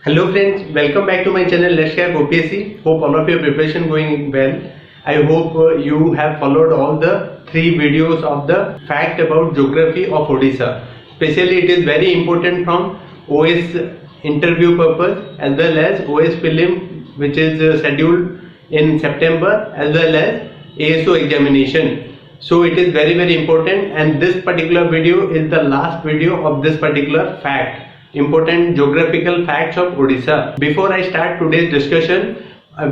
Hello friends, welcome back to my channel Let's Crack OPSC. Hope all of your preparation going well. I hope you have followed all the 3 videos of the fact about geography of Odisha. Especially it is very important from OS interview purpose as well as OS prelim which is scheduled in September as well as ASO examination. So it is very important, and this particular video is the last video of this particular fact. Important geographical facts of Odisha. Before I start today's discussion,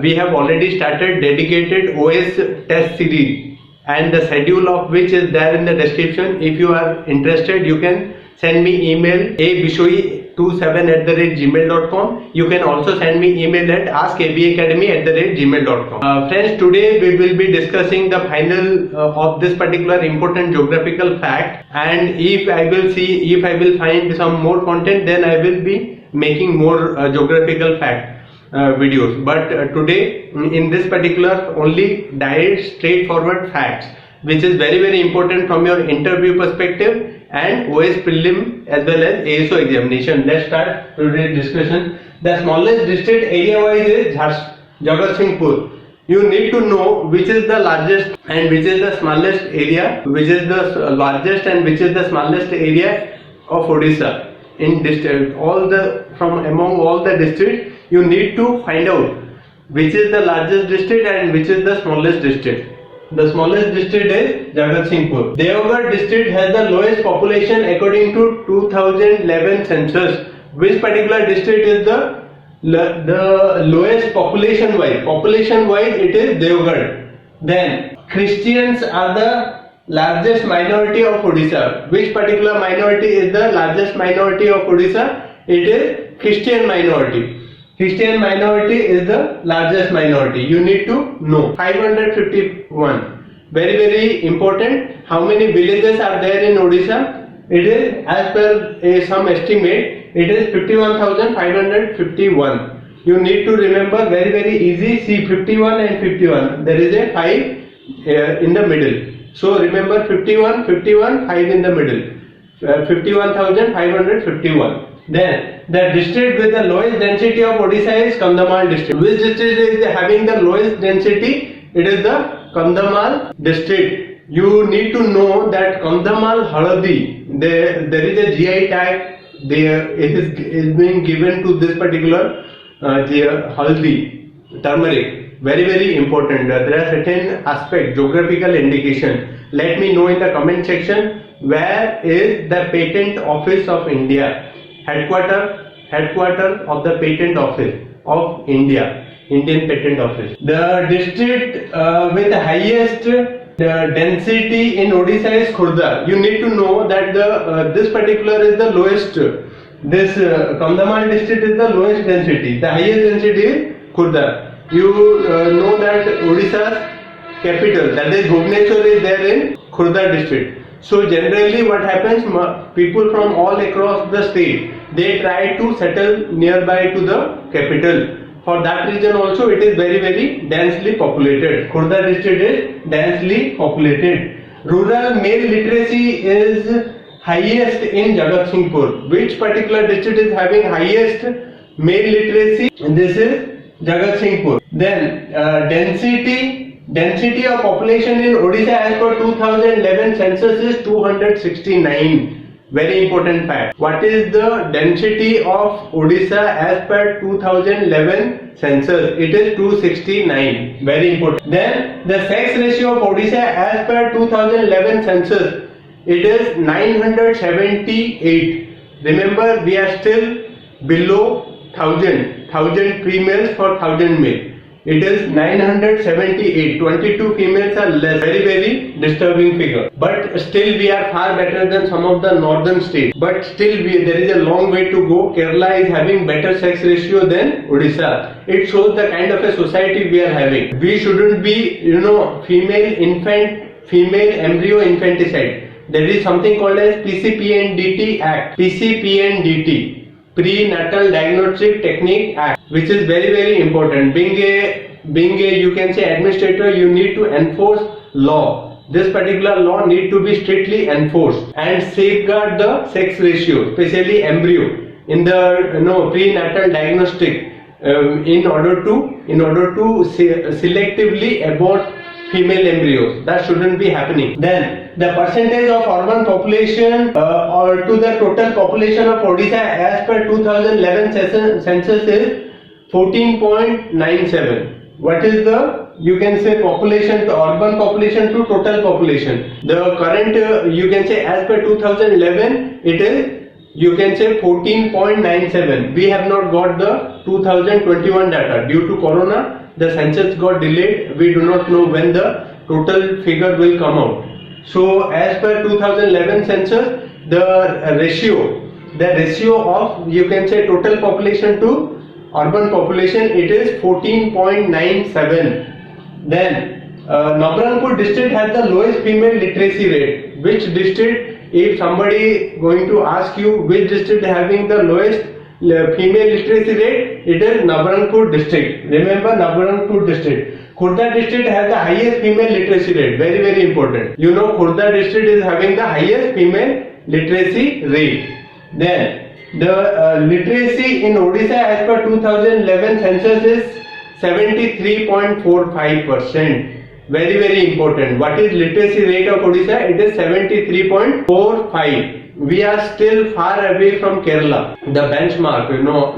we have already started dedicated OS test series, and the schedule of which is there in the description. If you are interested, you can send me email abishoi27@gmail.com. You can also send me email at askabacademy@gmail.com. Friends, today we will be discussing the final of this particular important geographical fact, and if I will find some more content, then I will be making more geographical fact videos. But today in this particular only direct straightforward facts, which is very important from your interview perspective and OS prelim as well as ASO examination. Let's start today's discussion. The smallest district area wise is Jagatsinghpur. You need to know which is the largest and which is the smallest area, which is the largest and which is the smallest area of Odisha. In district, from among all the districts, you need to find out which is the largest district and which is the smallest district. The smallest district is Jagatsinghpur. Deoghar district has the lowest population according to 2011 census. Which particular district is the lowest population wise? Population wise, it is Deoghar. Then Christians are the largest minority of Odisha. Which particular minority is the largest minority of Odisha? It is Christian minority. Christian minority is the largest minority. You need to know. 551. Very important. How many villages are there in Odisha? It is, as per some estimate, it is 51,551. You need to remember, very easy. See 51 and 51. There is a 5 in the middle. So remember 51, 5 in the middle. 51,551. Then the district with the lowest density of Odisha is Kandhamal district. Which district is having the lowest density? It is the Kandhamal district. You need to know that Kandhamal Haldi, there is a GI tag there. It is being given to this particular Haldi, turmeric. Very important. There are certain aspects, geographical indication. Let me know in the comment section where is the Patent Office of India. Headquarter of the Patent Office of India, Indian Patent Office. The district with the highest density in Odisha is Khurda. You need to know that this particular is the lowest. This Kandhamal district is the lowest density. The highest density is Khurda. You know that Odisha's capital, that is Bhubaneswar, is there in Khurda district. So generally what happens, people from all across the state, they try to settle nearby to the capital. For that reason also it is very densely populated. Khurda district is densely populated. Rural male literacy is highest in Jagatsinghpur. Which particular district is having highest male literacy? This is Jagatsinghpur. Then density of population in Odisha as per 2011 census is 269. Very important fact. What is the density of Odisha as per 2011 census? It is 269. Very important. Then the sex ratio of Odisha as per 2011 census, it is 978. Remember, we are still below 1000 females for 1000 male. It is 978. 22 females are less. Very disturbing figure. But still we are far better than some of the northern states. But still there is a long way to go. Kerala is having better sex ratio than Odisha. It shows the kind of a society we are having. We shouldn't be, female embryo infanticide. There is something called as PCPNDT Act. PCPNDT. Prenatal Diagnostic Technique Act, which is very important. Being a you can say administrator, you need to enforce law. This particular law need to be strictly enforced and safeguard the sex ratio, especially embryo. in the prenatal diagnostic in order to selectively abort female embryos. That shouldn't be happening. Then the percentage of urban population or to the total population of Odisha as per 2011 census is 14.97. What is the, you can say, population, the urban population to total population? The current you can say as per 2011 it is, you can say, 14.97. We have not got the 2021 data due to corona. The census got delayed. We do not know when the total figure will come out. So as per 2011 census, the ratio of, you can say, total population to urban population, it is 14.97. Then Navranpur district has the lowest female literacy rate. Which district? If somebody going to ask you which district having the lowest female literacy rate, it is Navranpur district. Remember, Navranpur district. Khurda district has the highest female literacy rate. Very, very important. You know, Khurda district is having the highest female literacy rate. Then the literacy in Odisha as per 2011 census is 73.45%. Very, very important. What is literacy rate of Odisha? It is 73.45. We are still far away from Kerala, the benchmark,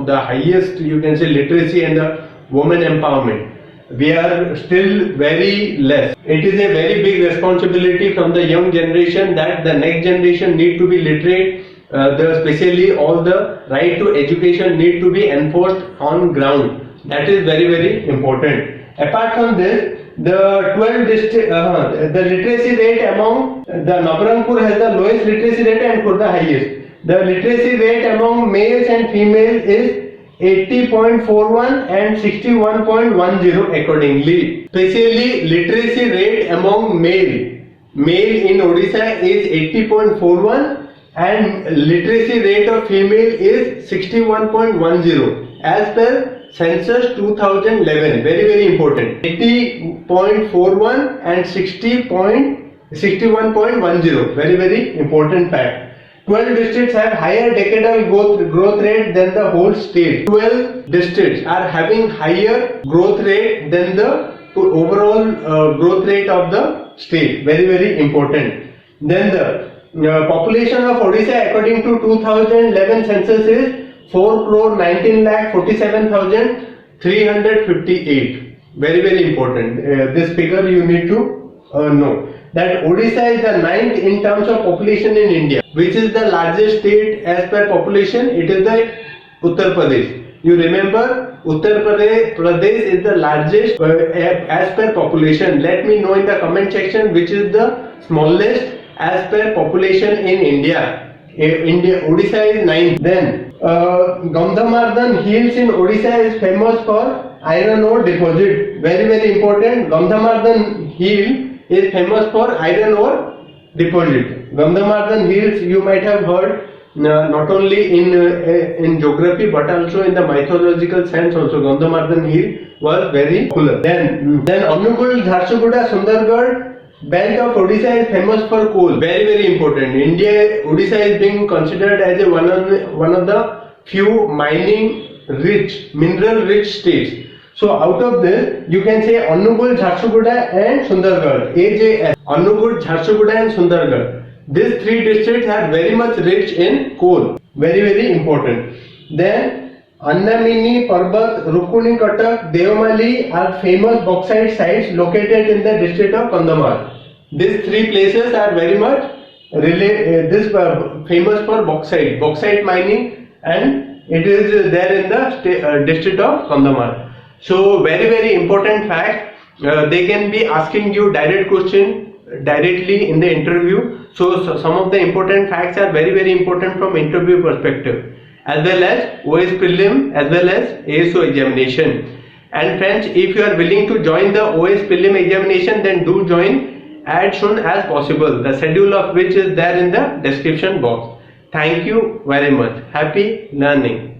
the highest, you can say, literacy and the women empowerment. We are still very less. It is a very big responsibility from the young generation that the next generation need to be literate. Especially all the right to education need to be enforced on ground. That is very, very important. Apart from this, the 12 district, the literacy rate among the Navranpur has the lowest literacy rate and Khurda highest. The literacy rate among males and females is 80.41 and 61.10 accordingly. Especially literacy rate among male in Odisha is 80.41 and literacy rate of female is 61.10 as per census 2011. Very, very important. 80.41 and 61.10. Very, very important fact. 12 districts have higher decadal growth rate than the whole state. 12 districts are having higher growth rate than the overall growth rate of the state. Very, very important. Then the population of Odisha according to 2011 census is 4,19,47,358. Very, very important. This figure you need to know. That Odisha is the 9th in terms of population in India. Which is the largest state as per population? It is the Uttar Pradesh. You remember, Uttar Pradesh is the largest as per population. Let me know in the comment section which is the smallest as per population in India. Odisha is 9th. Then Gandhamardan Hills in Odisha is famous for iron ore deposit. Very, very important. Gandhamardan Hill is famous for iron ore deposit. Gandhamardan Hills, you might have heard not only in geography but also in the mythological sense also. Gandhamardan Hill was very popular. Then Anupur, Jharsuguda, Sundargarh belt of Odisha is famous for coal. Very, very important. Odisha is being considered as one of the few mineral rich states. So out of this, you can say Anupur, Jharsuguda and Sundargarh. AJS. Anupur, Jharsuguda and Sundargarh. These three districts are very much rich in coal. Very, very important. Then Annamini, Parbat, Rukuni, Katak, Devamali are famous bauxite sites located in the district of Kandhamar. These three places are very much famous for bauxite mining, and it is there in the district of Kandhamar. So very, very important fact. They can be asking you direct question directly in the interview. So some of the important facts are very, very important from interview perspective, as well as OS prelim as well as ASO examination. And friends, if you are willing to join the OS prelim examination, then do join as soon as possible. The schedule of which is there in the description box. Thank you very much. Happy learning.